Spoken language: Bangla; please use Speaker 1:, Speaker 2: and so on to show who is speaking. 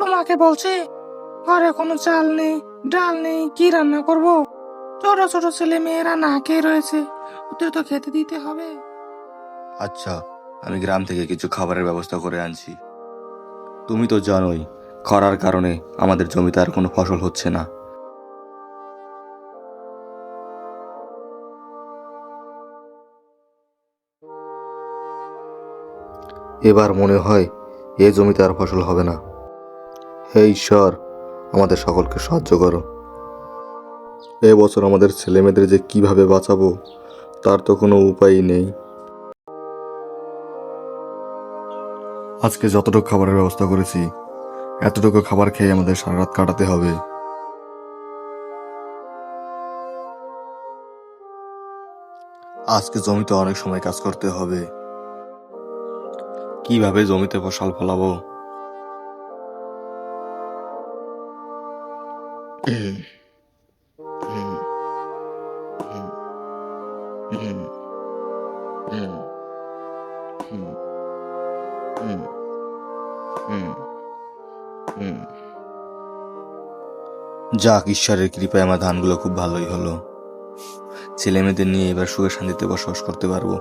Speaker 1: তোমাকে বলছি, ঘরে কোনো চাল নেই, ডাল নেই, কি রান্না করব? ছোট ছোট ছেলে মেয়েরা না খেয়ে রয়েছে, ওদের তো খেতে দিতে হবে।
Speaker 2: আচ্ছা, আমি গ্রাম থেকে কিছু খাবারের ব্যবস্থা করে আনছি। তুমি তো জানোই, খরার কারণে আমাদের জমিতে আর কোনো ফসল হচ্ছে না। এবার মনে হয় এ জমিতে আর ফসল হবে না। হে ঈশ্বর, আমাদের সকলকে সাহায্য করো। এবছর আমাদের ছেলেমেয়েদের যে কিভাবে বাঁচাবো তার তো কোনো উপায়ই নেই। আজকে যতটুকু খাবারের ব্যবস্থা করেছি, এতটুকু খাবার খেয়ে আমাদের সারা রাত কাটাতে হবে। আজকে জমিতে অনেক সময় কাজ করতে হবে। কিভাবে জমিতে ফসল ফলাবো? যাক, ঈশ্বরের কৃপায় আমার ধানগুলো খুব ভালোই হলো। ছেলে মেয়েদের নিয়ে এবার সুখে শান্তিতে বসবাস করতে পারবো।